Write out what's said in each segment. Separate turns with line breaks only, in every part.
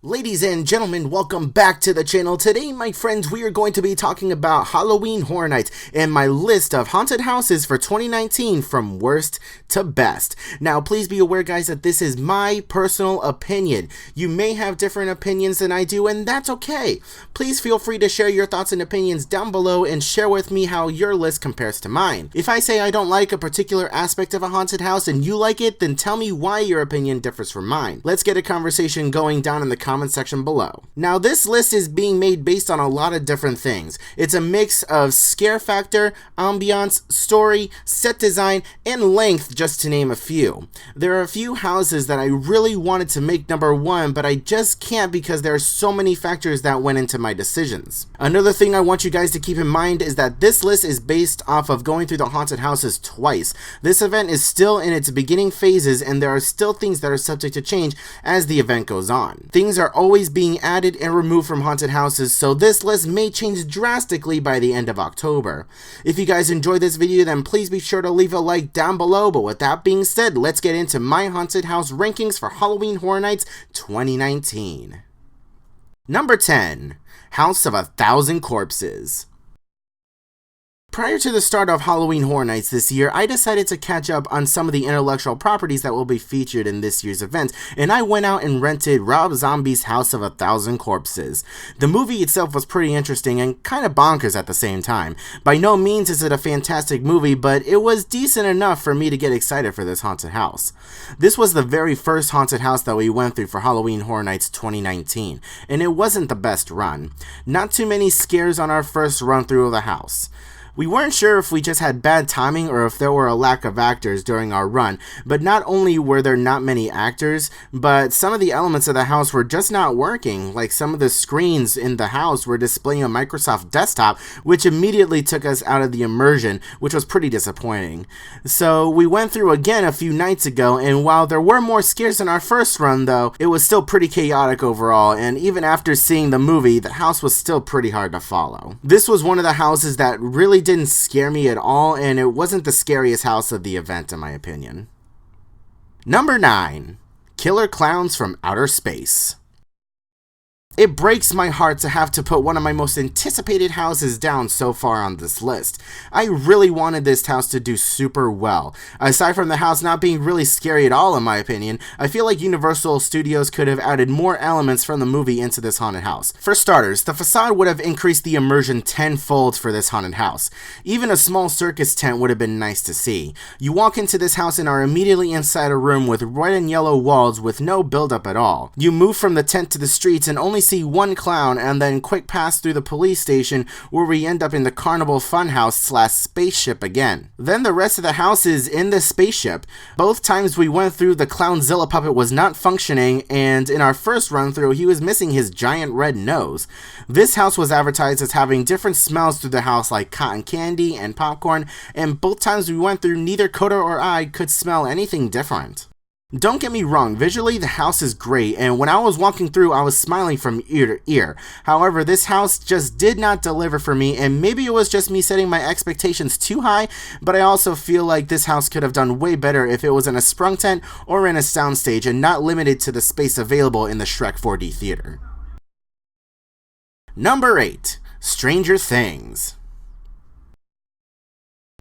Ladies and gentlemen, welcome back to the channel. Today, my friends, we are going to be talking about Halloween Horror Nights and my list of haunted houses for 2019 from worst to best. Now, please be aware, guys, that this is my personal opinion. You may have different opinions than I do, and that's okay. Please feel free to share your thoughts and opinions down below and share with me how your list compares to mine. If I say I don't like a particular aspect of a haunted house and you like it, then tell me why your opinion differs from mine. Let's get a conversation going down in the comment section below. Now, this list is being made based on a lot of different things. It's a mix of scare factor, ambiance, story, set design, and length, just to name a few. There are a few houses that I really wanted to make number one, but I just can't because there are so many factors that went into my decisions. Another thing I want you guys to keep in mind is that this list is based off of going through the haunted houses twice. This event is still in its beginning phases, and there are still things that are subject to change as the event goes on. Things are always being added and removed from haunted houses, so this list may change drastically by the end of October. If you guys enjoyed this video, then please be sure to leave a like down below, but with that being said, let's get into my haunted house rankings for Halloween Horror Nights 2019. Number 10. House of 1,000 Corpses. Prior to the start of Halloween Horror Nights this year, I decided to catch up on some of the intellectual properties that will be featured in this year's event, and I went out and rented Rob Zombie's House of 1,000 Corpses. The movie itself was pretty interesting and kind of bonkers at the same time. By no means is it a fantastic movie, but it was decent enough for me to get excited for this haunted house. This was the very first haunted house that we went through for Halloween Horror Nights 2019, and it wasn't the best run. Not too many scares on our first run through of the house. We weren't sure if we just had bad timing or if there were a lack of actors during our run, but not only were there not many actors, but some of the elements of the house were just not working. Like some of the screens in the house were displaying a Microsoft desktop, which immediately took us out of the immersion, which was pretty disappointing. So we went through again a few nights ago, and while there were more scares than our first run though, it was still pretty chaotic overall, and even after seeing the movie, the house was still pretty hard to follow. This was one of the houses that really didn't scare me at all, and it wasn't the scariest house of the event in my opinion. Number 9. Killer Clowns from Outer Space. It breaks my heart to have to put one of my most anticipated houses down so far on this list. I really wanted this house to do super well. Aside from the house not being really scary at all in my opinion, I feel like Universal Studios could have added more elements from the movie into this haunted house. For starters, the facade would have increased the immersion tenfold for this haunted house. Even a small circus tent would have been nice to see. You walk into this house and are immediately inside a room with red and yellow walls with no build-up at all. You move from the tent to the streets and only see one clown, and then quick pass through the police station where we end up in the Carnival Funhouse / spaceship again. Then the rest of the house is in the spaceship. Both times we went through, the Clownzilla puppet was not functioning, and in our first run through he was missing his giant red nose. This house was advertised as having different smells through the house like cotton candy and popcorn, and both times we went through neither Coda or I could smell anything different. Don't get me wrong, visually the house is great, and when I was walking through I was smiling from ear to ear. However, this house just did not deliver for me, and maybe it was just me setting my expectations too high, but I also feel like this house could have done way better if it was in a sprung tent or in a soundstage and not limited to the space available in the Shrek 4D theater. Number 8. Stranger Things.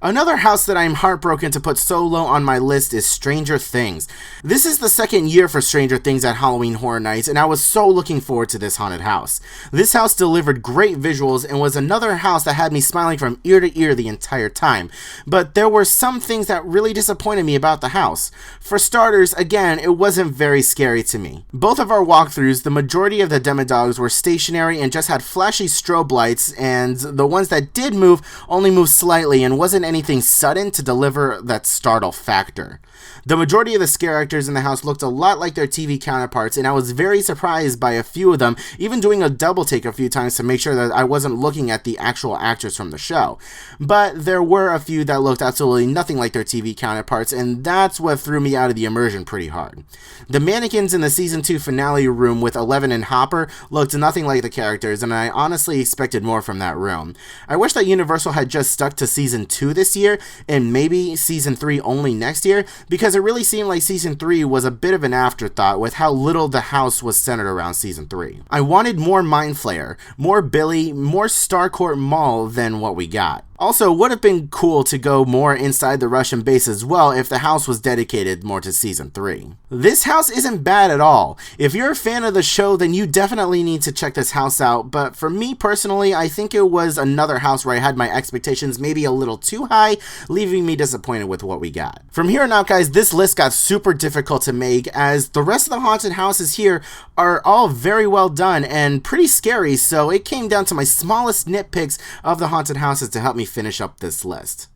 Another house that I'm heartbroken to put so low on my list is Stranger Things. This is the second year for Stranger Things at Halloween Horror Nights, and I was so looking forward to this haunted house. This house delivered great visuals and was another house that had me smiling from ear to ear the entire time. But there were some things that really disappointed me about the house. For starters, again, it wasn't very scary to me. Both of our walkthroughs, the majority of the demodogs were stationary and just had flashy strobe lights, and the ones that did move only moved slightly and wasn't anything sudden to deliver that startle factor. The majority of the scare actors in the house looked a lot like their TV counterparts, and I was very surprised by a few of them, even doing a double take a few times to make sure that I wasn't looking at the actual actors from the show. But there were a few that looked absolutely nothing like their TV counterparts, and that's what threw me out of the immersion pretty hard. The mannequins in the season 2 finale room with Eleven and Hopper looked nothing like the characters, and I honestly expected more from that room. I wish that Universal had just stuck to season 2 this year and maybe season 3 only next year, because it really seemed like season 3 was a bit of an afterthought with how little the house was centered around season 3. I wanted more Mind Flayer, more Billy, more Starcourt Mall than what we got. Also, would have been cool to go more inside the Russian base as well if the house was dedicated more to season 3. This house isn't bad at all. If you're a fan of the show, then you definitely need to check this house out, but for me personally, I think it was another house where I had my expectations maybe a little too high, leaving me disappointed with what we got. From here on out, guys, this list got super difficult to make, as the rest of the haunted houses here are all very well done and pretty scary, so it came down to my smallest nitpicks of the haunted houses to help me finish up this list.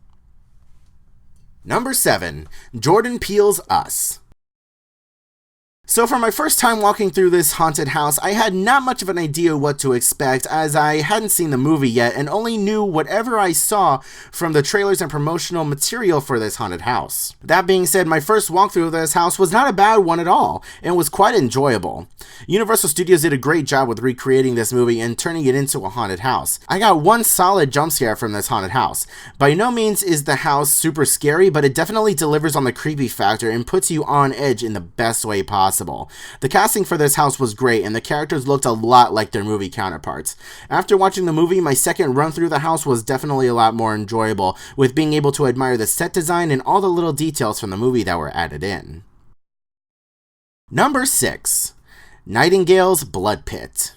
Number 7, Jordan Peele's Us. So for my first time walking through this haunted house, I had not much of an idea what to expect, as I hadn't seen the movie yet and only knew whatever I saw from the trailers and promotional material for this haunted house. That being said, my first walkthrough of this house was not a bad one at all, and was quite enjoyable. Universal Studios did a great job with recreating this movie and turning it into a haunted house. I got one solid jump scare from this haunted house. By no means is the house super scary, but it definitely delivers on the creepy factor and puts you on edge in the best way possible. The casting for this house was great, and the characters looked a lot like their movie counterparts. After watching the movie, my second run through the house was definitely a lot more enjoyable, with being able to admire the set design and all the little details from the movie that were added in. Number 6, Nightingales Blood Pit.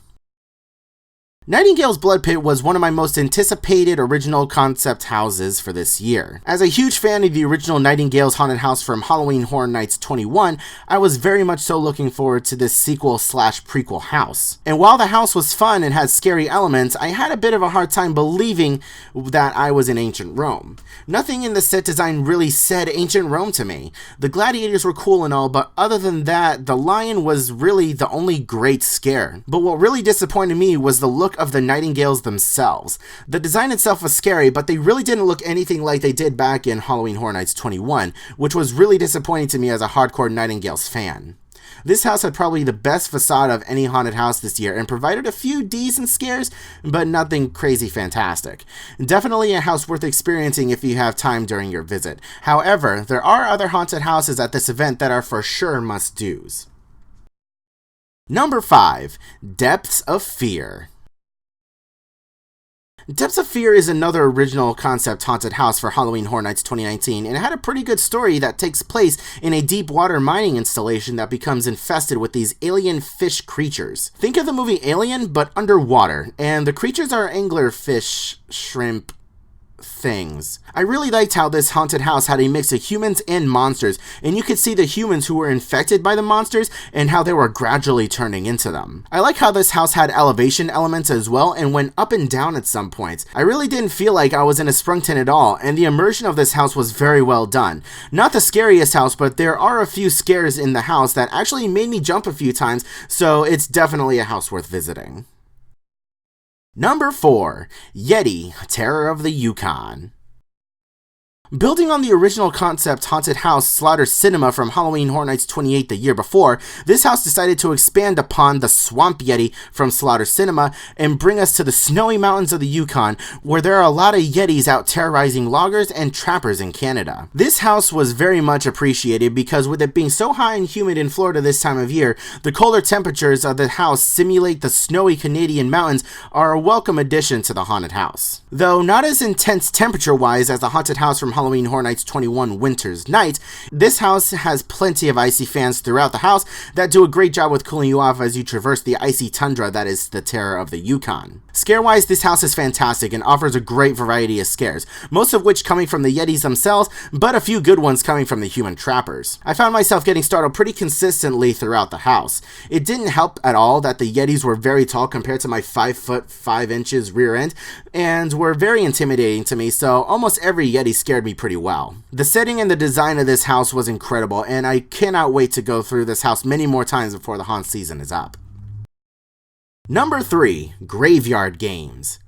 Nightingales Blood Pit was one of my most anticipated original concept houses for this year. As a huge fan of the original Nightingales haunted house from Halloween Horror Nights 21, I was very much so looking forward to this sequel/prequel house. And while the house was fun and had scary elements, I had a bit of a hard time believing that I was in ancient Rome. Nothing in the set design really said ancient Rome to me. The gladiators were cool and all, but other than that, the lion was really the only great scare. But what really disappointed me was the look of the Nightingales themselves. The design itself was scary, but they really didn't look anything like they did back in Halloween Horror Nights 21, which was really disappointing to me as a hardcore Nightingales fan. This house had probably the best facade of any haunted house this year and provided a few decent scares, but nothing crazy fantastic. Definitely a house worth experiencing if you have time during your visit. However, there are other haunted houses at this event that are for sure must-dos. Number 5, Depths of Fear. Depths of Fear is another original concept haunted house for Halloween Horror Nights 2019, and it had a pretty good story that takes place in a deep water mining installation that becomes infested with these alien fish creatures. Think of the movie Alien, but underwater, and the creatures are anglerfish, shrimp, things. I really liked how this haunted house had a mix of humans and monsters, and you could see the humans who were infected by the monsters and how they were gradually turning into them. I like how this house had elevation elements as well and went up and down at some points. I really didn't feel like I was in a sprung tent at all, and the immersion of this house was very well done. Not the scariest house, but there are a few scares in the house that actually made me jump a few times, so it's definitely a house worth visiting. Number 4, Yeti, Terror of the Yukon. Building on the original concept haunted house Slaughter Cinema from Halloween Horror Nights 28 the year before, this house decided to expand upon the Swamp Yeti from Slaughter Cinema and bring us to the snowy mountains of the Yukon, where there are a lot of Yetis out terrorizing loggers and trappers in Canada. This house was very much appreciated because with it being so high and humid in Florida this time of year, the colder temperatures of the house simulate the snowy Canadian mountains are a welcome addition to the haunted house. Though not as intense temperature-wise as the haunted house from Halloween Horror Nights 21 Winter's Night, this house has plenty of icy fans throughout the house that do a great job with cooling you off as you traverse the icy tundra that is the Terror of the Yukon. Scare-wise, this house is fantastic and offers a great variety of scares, most of which coming from the Yetis themselves, but a few good ones coming from the human trappers. I found myself getting startled pretty consistently throughout the house. It didn't help at all that the Yetis were very tall compared to my 5 foot 5 inches rear end, and were very intimidating to me, so almost every Yeti scared me pretty well. The setting and the design of this house was incredible, and I cannot wait to go through this house many more times before the haunt season is up. Number 3, Graveyard Games.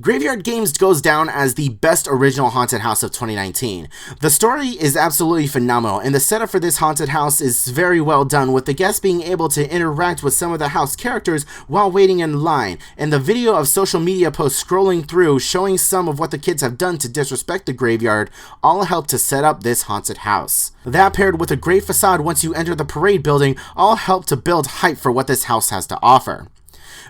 Graveyard Games goes down as the best original haunted house of 2019. The story is absolutely phenomenal, and the setup for this haunted house is very well done, with the guests being able to interact with some of the house characters while waiting in line, and the video of social media posts scrolling through showing some of what the kids have done to disrespect the graveyard all help to set up this haunted house. That paired with a great facade once you enter the parade building all help to build hype for what this house has to offer.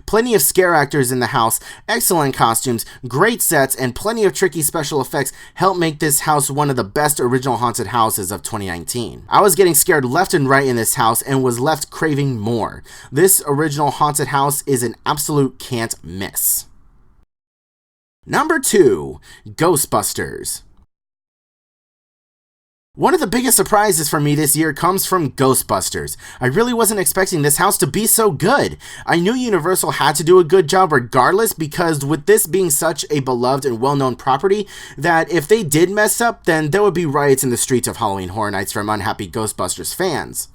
Plenty of scare actors in the house, excellent costumes, great sets, and plenty of tricky special effects help make this house one of the best original haunted houses of 2019. I was getting scared left and right in this house and was left craving more. This original haunted house is an absolute can't miss. Number 2, Ghostbusters. One of the biggest surprises for me this year comes from Ghostbusters. I really wasn't expecting this house to be so good. I knew Universal had to do a good job regardless, because with this being such a beloved and well-known property, that if they did mess up, then there would be riots in the streets of Halloween Horror Nights from unhappy Ghostbusters fans.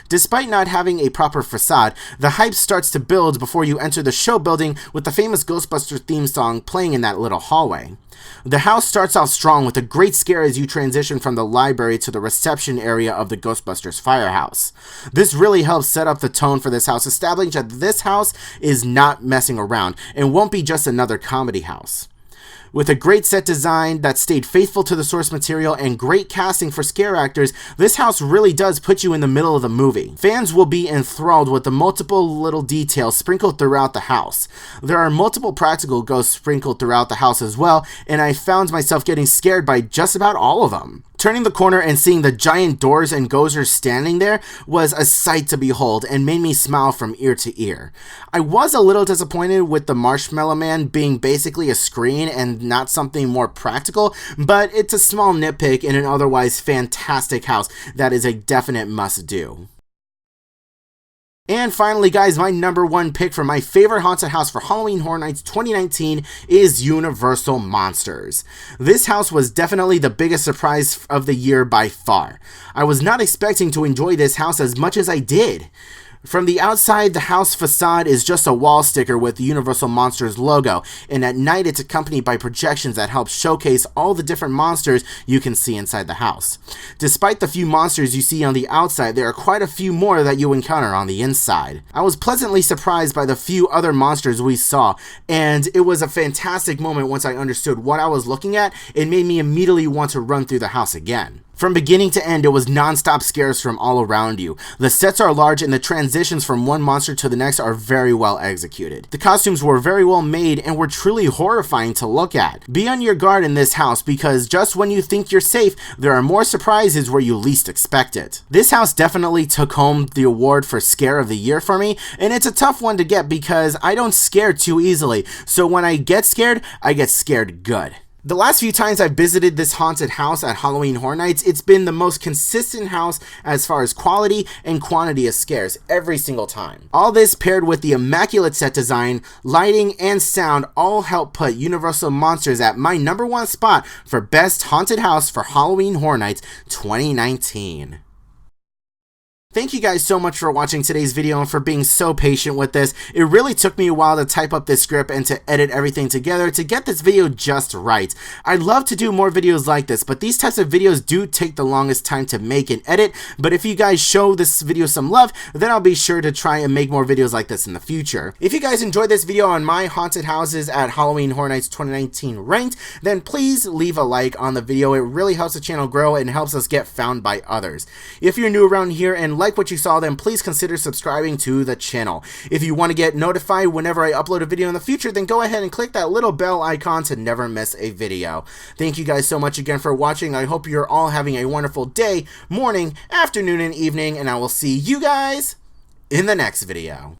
Despite not having a proper facade, the hype starts to build before you enter the show building with the famous Ghostbusters theme song playing in that little hallway. The house starts off strong with a great scare as you transition from the library to the reception area of the Ghostbusters firehouse. This really helps set up the tone for this house, establishing that this house is not messing around and won't be just another comedy house. With a great set design that stayed faithful to the source material and great casting for scare actors, this house really does put you in the middle of the movie. Fans will be enthralled with the multiple little details sprinkled throughout the house. There are multiple practical ghosts sprinkled throughout the house as well, and I found myself getting scared by just about all of them. Turning the corner and seeing the giant doors and gozers standing there was a sight to behold and made me smile from ear to ear. I was a little disappointed with the Marshmallow Man being basically a screen and not something more practical, but it's a small nitpick in an otherwise fantastic house that is a definite must-do. And finally, guys, my number 1 pick for my favorite haunted house for Halloween Horror Nights 2019 is Universal Monsters. This house was definitely the biggest surprise of the year by far. I was not expecting to enjoy this house as much as I did. From the outside, the house facade is just a wall sticker with the Universal Monsters logo, and at night it's accompanied by projections that help showcase all the different monsters you can see inside the house. Despite the few monsters you see on the outside, there are quite a few more that you encounter on the inside. I was pleasantly surprised by the few other monsters we saw, and it was a fantastic moment once I understood what I was looking at. It made me immediately want to run through the house again. From beginning to end, it was non-stop scares from all around you. The sets are large and the transitions from one monster to the next are very well executed. The costumes were very well made and were truly horrifying to look at. Be on your guard in this house, because just when you think you're safe, there are more surprises where you least expect it. This house definitely took home the award for Scare of the Year for me, and it's a tough one to get because I don't scare too easily, so when I get scared good. The last few times I've visited this haunted house at Halloween Horror Nights, it's been the most consistent house as far as quality and quantity of scares every single time. All this paired with the immaculate set design, lighting, and sound all help put Universal Monsters at my number 1 spot for best haunted house for Halloween Horror Nights 2019. Thank you guys so much for watching today's video and for being so patient with this. It really took me a while to type up this script and to edit everything together to get this video just right. I'd love to do more videos like this, but these types of videos do take the longest time to make and edit. But if you guys show this video some love, then I'll be sure to try and make more videos like this in the future. If you guys enjoyed this video on my haunted houses at Halloween Horror Nights 2019 ranked, then please leave a like on the video. It really helps the channel grow and helps us get found by others. If you're new around here and like what you saw, then please consider subscribing to the channel. If you want to get notified whenever I upload a video in the future, then go ahead and click that little bell icon to never miss a video. Thank you guys so much again for watching. I hope you're all having a wonderful day, morning, afternoon, and evening, and I will see you guys in the next video.